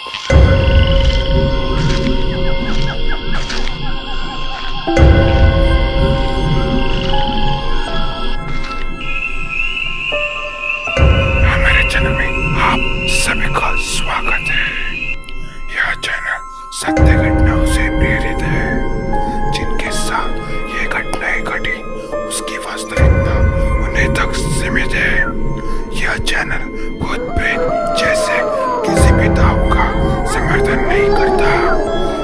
हमारे चैनल में आप सभी का स्वागत है। यह चैनल सत्य घटनाओं से प्रेरित है। जिनके साथ ये घटनाएं घटी उसकी वास्तविकता उन्हें तक सीमित है। यह चैनल भूत प्रेत जैसे किसी भी दाव का समर्थन नहीं करता।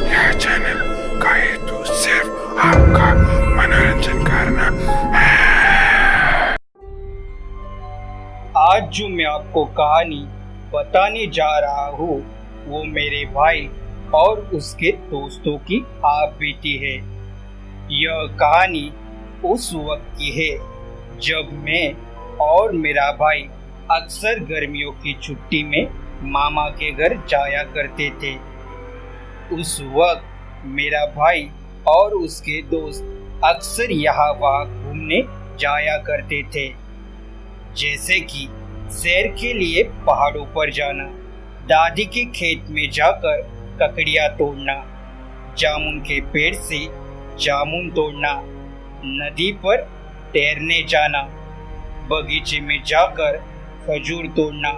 यह चैनल का हेतु सिर्फ आपका मनोरंजन करना है। आज जो मैं आपको कहानी बताने जा रहा हूँ वो मेरे भाई और उसके दोस्तों की आप बीती है। यह कहानी उस वक्त की है जब मैं और मेरा भाई अक्सर गर्मियों की छुट्टी में मामा के घर जाया करते थे। उस वक्त मेरा भाई और उसके दोस्त अक्सर यहाँ वहाँ घूमने जाया करते थे, जैसे कि सैर के लिए पहाड़ों पर जाना, दादी के खेत में जाकर ककड़ियाँ तोड़ना, जामुन के पेड़ से जामुन तोड़ना, नदी पर तैरने जाना, बगीचे में जाकर खजूर तोड़ना,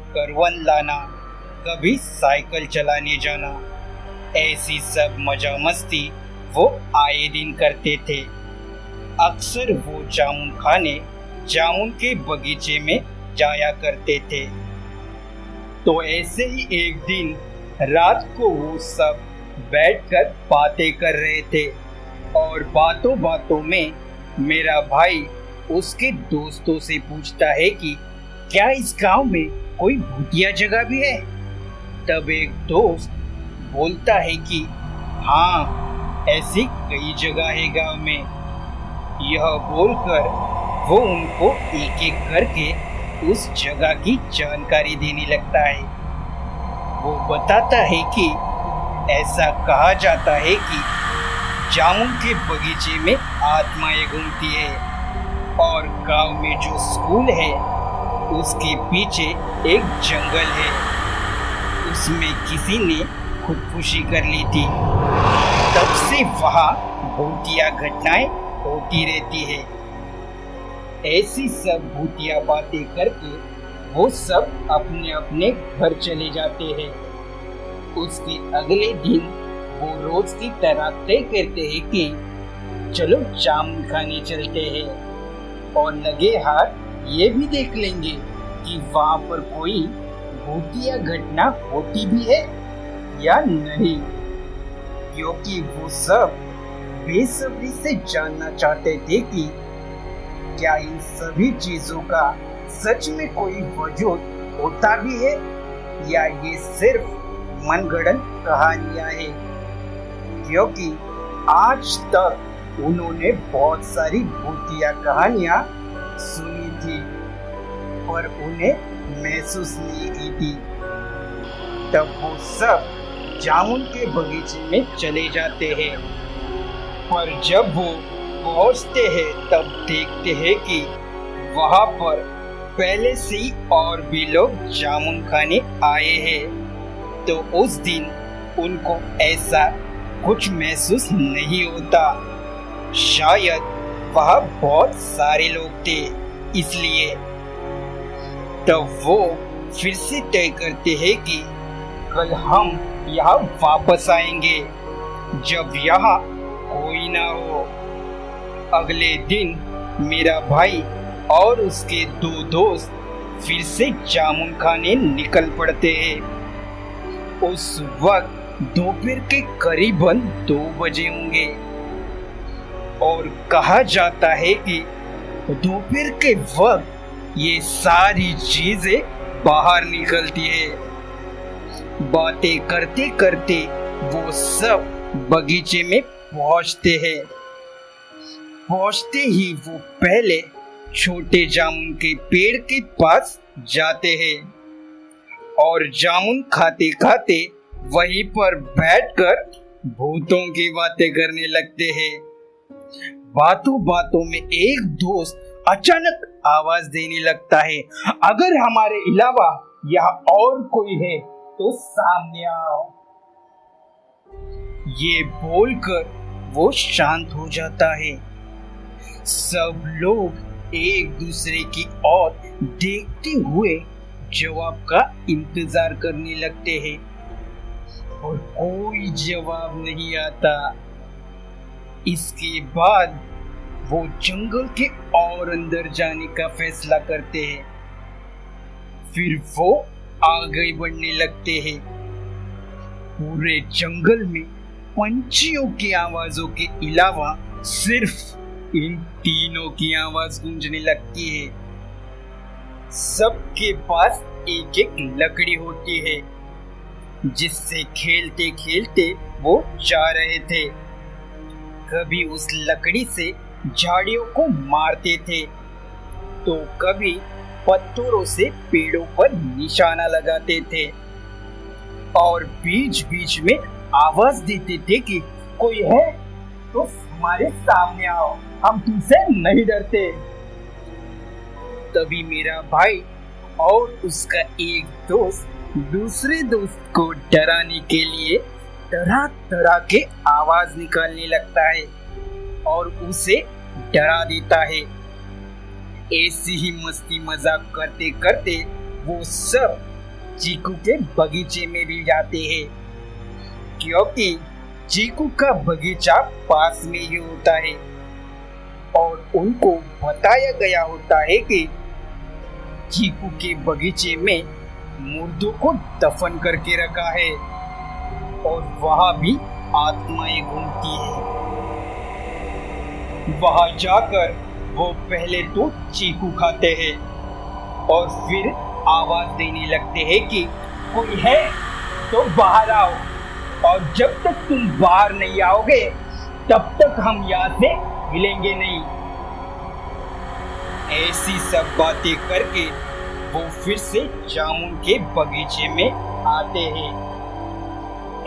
करवन लाना, कभी साइकिल चलाने जाना। ऐसी सब मजा मस्ती वो आए दिन करते थे। अक्सर वो जामुन खाने जामुन के बगीचे में जाया करते थे। तो ऐसे ही एक दिन रात को वो सब बैठकर बातें कर रहे थे और बातों बातों में मेरा भाई उसके दोस्तों से पूछता है कि क्या इस गांव में कोई भूतिया जगह भी है। तब एक दोस्त बोलता है कि हाँ, ऐसी कई जगह है गांव में। यह बोलकर वो उनको एक एक करके उस जगह की जानकारी देने लगता है। वो बताता है कि ऐसा कहा जाता है कि जामुन के बगीचे में आत्माएं घूमती है और गांव में जो स्कूल है उसके पीछे एक जंगल है, उसमें किसी ने खुदकुशी कर ली थी। तब से वहाँ भूतिया घटनाएं होती रहती है। ऐसी सब भूतिया बातें करके वो सब अपने अपने घर चले जाते हैं। उसके अगले दिन वो रोज की तरह तय करते हैं कि चलो जामुन खाने चलते हैं और लगे हाथ ये भी देख लेंगे कि वहाँ पर कोई भूतिया घटना होती भी है या नहीं, क्योंकि वो सब बेसब्री से जानना चाहते थे कि क्या इन सभी चीजों का सच में कोई वजूद होता भी है या ये सिर्फ मनगढ़ंत कहानियां हैं। क्योंकि आज तक उन्होंने बहुत सारी भूतिया कहानियां सुनी थी पर उन्हें महसूस नहीं की थी। तब वो सब जामुन के बगीचे में चले जाते हैं, पर जब वो पहुंचते हैं तब देखते हैं कि वहां पर पहले से ही और भी लोग जामुन खाने आए हैं। तो उस दिन उनको ऐसा कुछ महसूस नहीं होता, शायद वहाँ बहुत सारे लोग थे इसलिए। तब वो फिर से तय करते हैं कि कल हम यहाँ वापस आएंगे जब यहाँ कोई ना हो। अगले दिन मेरा भाई और उसके दो दोस्त फिर से जामुन खाने निकल पड़ते हैं। उस वक्त दोपहर के करीबन 2 बजे होंगे और कहा जाता है कि दोपहर के वक्त ये सारी चीजें बाहर निकलती है। बातें करते करते वो सब बगीचे में पहुंचते हैं। पहुंचते ही वो पहले छोटे जामुन के पेड़ के पास जाते हैं और जामुन खाते खाते वहीं पर बैठकर भूतों की बातें करने लगते हैं। बातों बातों में एक दोस्त अचानक आवाज देने लगता है, अगर हमारे अलावा यहाँ और कोई है तो सामने आओ। ये बोलकर वो शांत हो जाता है। सब लोग एक दूसरे की ओर देखते हुए जवाब का इंतजार करने लगते हैं और कोई जवाब नहीं आता। इसके बाद वो जंगल के और अंदर जाने का फैसला करते हैं। फिर वो आगे बढ़ने लगते हैं। पूरे जंगल में पंछियों की आवाजों के अलावा सिर्फ इन तीनों की आवाज गूंजने लगती है। सबके पास एक एक लकड़ी होती है जिससे खेलते खेलते वो जा रहे थे। कभी उस लकड़ी से झाड़ियों को मारते थे तो कभी पत्थरों से पेड़ों पर निशाना लगाते थे और बीच बीच में आवाज देते थे कि कोई है तो हमारे सामने आओ, हम तुमसे नहीं डरते। तभी मेरा भाई और उसका एक दोस्त दूसरे दोस्त को डराने के लिए तरह तरह के आवाज निकालने लगता है और उसे डरा देता है। ऐसी ही मस्ती मजाक करते करते वो सब चीकू के बगीचे में भी जाते हैं, क्योंकि चीकू का बगीचा पास में ही होता है और उनको बताया गया होता है कि चीकू के बगीचे में मुर्दों को दफन करके रखा है और वहां भी आत्माएं घूमती है। वहां जाकर वो पहले तो चीकू खाते हैं और फिर आवाज देने लगते हैं कि कोई है तो बाहर आओ, और जब तक तुम बाहर नहीं आओगे तब तक हम यहाँ से हिलेंगे नहीं। ऐसी सब बातें करके वो फिर से जामुन के बगीचे में आते हैं।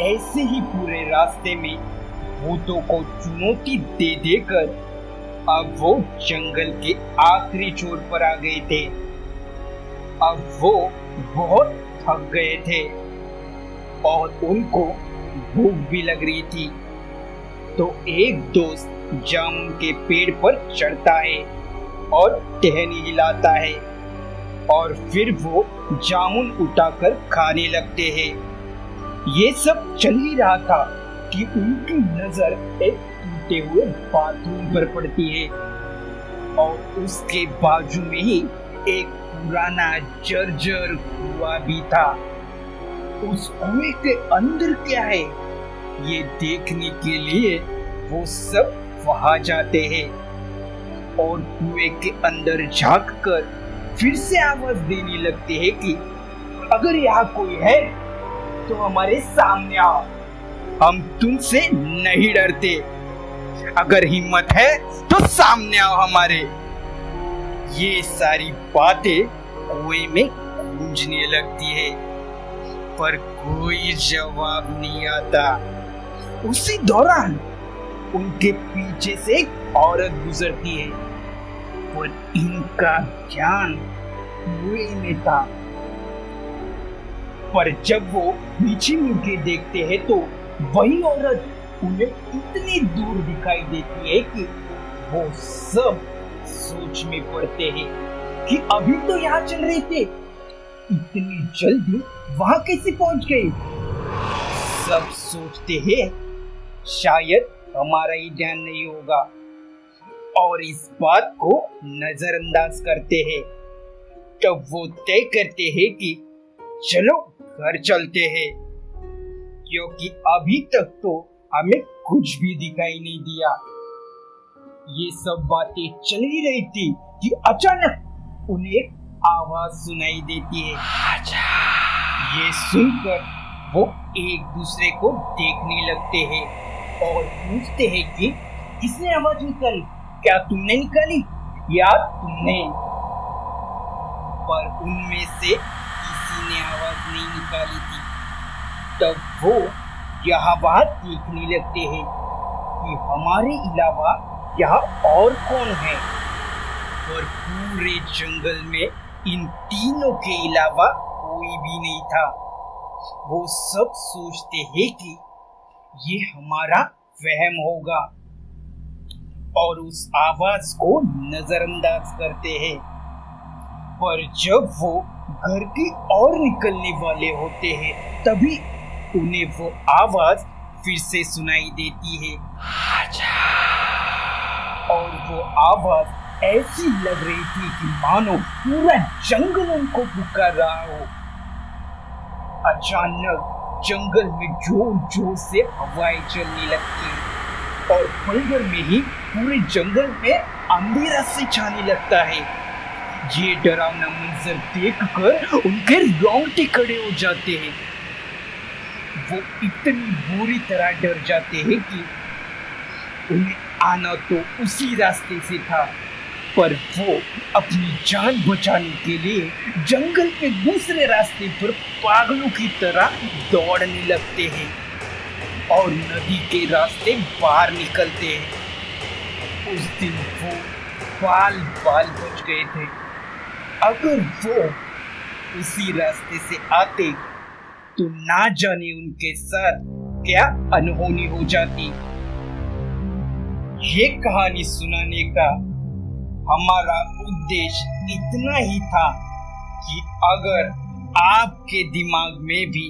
ऐसे ही पूरे रास्ते में भूतों को चुनौती दे देकर अब वो जंगल के आखिरी छोर पर आ गए थे। अब वो बहुत थक गए थे और उनको भूख भी लग रही थी। तो एक दोस्त जामुन के पेड़ पर चढ़ता है और टहनी हिलाता है और फिर वो जामुन उठाकर खाने लगते हैं। ये सब चल ही रहा था कि उनकी नजर एक टूटे हुए बाथरूम पर पड़ती है और उसके बाजू में ही एक पुराना जर्जर कुआं भी था। उस कुएं के अंदर क्या है ये देखने के लिए वो सब वहां जाते हैं और कुएं के अंदर झांककर फिर से आवाज देने लगते हैं कि अगर यहाँ कोई है तो हमारे सामने आओ, हम तुमसे नहीं डरते। अगर हिम्मत है तो सामने आओ हमारे। ये सारी बातें कुएं में गूंजने लगती है पर कोई जवाब नहीं आता। उसी दौरान उनके पीछे से एक औरत गुजरती है पर इनका ध्यान कुएं में था। पर जब वो पीछे मुड़के देखते हैं तो वही औरत उन्हें इतनी दूर दिखाई देती है कि वो सब सोच में पड़ते हैं कि अभी तो यहाँ चल रहे थे, इतनी जल्दी वहां कैसे पहुंच गए। सब सोचते हैं शायद हमारा ही ध्यान नहीं होगा और इस बात को नजरअंदाज करते हैं। तब वो तय करते हैं कि चलो घर चलते हैं, क्योंकि अभी तक तो हमें कुछ भी दिखाई नहीं दिया। ये सब बातें चल ही रही थी कि अचानक उन्हें एक आवाज सुनाई देती है। ये सुनकर वो एक दूसरे को देखने लगते हैं और पूछते हैं कि किसने आवाज निकाली, क्या तुमने निकाली या तुमने। पर उनमें से किसी ने आवाज नहीं निकाली थी। तब वो यहाँ वहाँ देखने लगते हैं कि हमारे अलावा यहाँ और कौन है, और पूरे जंगल में इन तीनों के अलावा कोई भी नहीं था। वो सब सोचते हैं कि ये हमारा वहम होगा और उस आवाज को नजरअंदाज करते हैं। पर जब वो घर की ओर निकलने वाले होते हैं तभी उन्हें वो आवाज फिर से सुनाई देती है। और वो आवाज ऐसी लग रही थी कि मानो पूरा जंगल उनको पुकार रहा हो। अचानक जंगल में जोर जोर से हवाएं चलने लगती और पल भर में ही पूरे जंगल में अंधेरा से छाने लगता है। ये डरावना मंजर देखकर उनके रोंगटे खड़े हो जाते हैं। वो इतनी बुरी तरह डर जाते हैं कि उन्हें आना तो उसी रास्ते से था, पर वो अपनी जान बचाने के लिए जंगल के दूसरे रास्ते पर पागलों की तरह दौड़ने लगते हैं और नदी के रास्ते बाहर निकलते हैं। उस दिन वो बाल बाल बच गए थे। अगर वो उसी रास्ते से आते तो ना जाने उनके साथ क्या अनहोनी हो जाती। ये कहानी सुनाने का हमारा उद्देश्य इतना ही था कि अगर आपके दिमाग में भी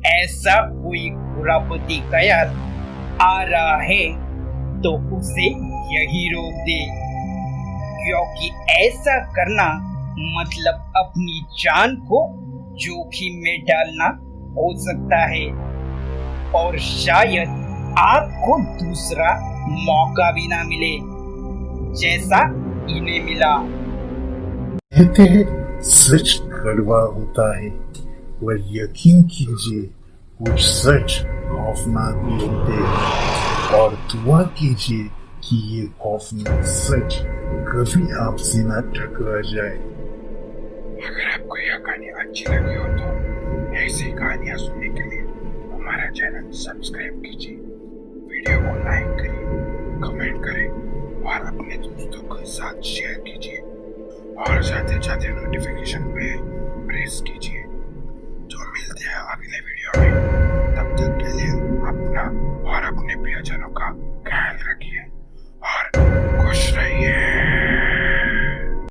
ऐसा कोई खुरापती ख्याल आ रहा है तो उसे यही रोक दे, क्योंकि ऐसा करना मतलब अपनी जान को जोखिम में डालना हो सकता है और शायद आपको दूसरा मौका भी ना मिले जैसा इन्हें मिला। कहते हैं सच कड़वा होता है, पर यकीन कीजिए कुछ सच खौफनाक भी होते हैं और दुआ कीजिए कि ये खौफनाक सच कभी आपसे ना टकरा जाए। अगर आपको यह कहानी अच्छी लगी हो तो ऐसी कहानियाँ सुनने के लिए हमारा चैनल सब्सक्राइब कीजिए, वीडियो को लाइक करिए, कमेंट करें और अपने दोस्तों के साथ शेयर कीजिए और जाते जाते नोटिफिकेशन पे प्रेस कीजिए। तो मिलते हैं अगले वीडियो में, तब तक के लिए अपना और अपने प्रियजनों का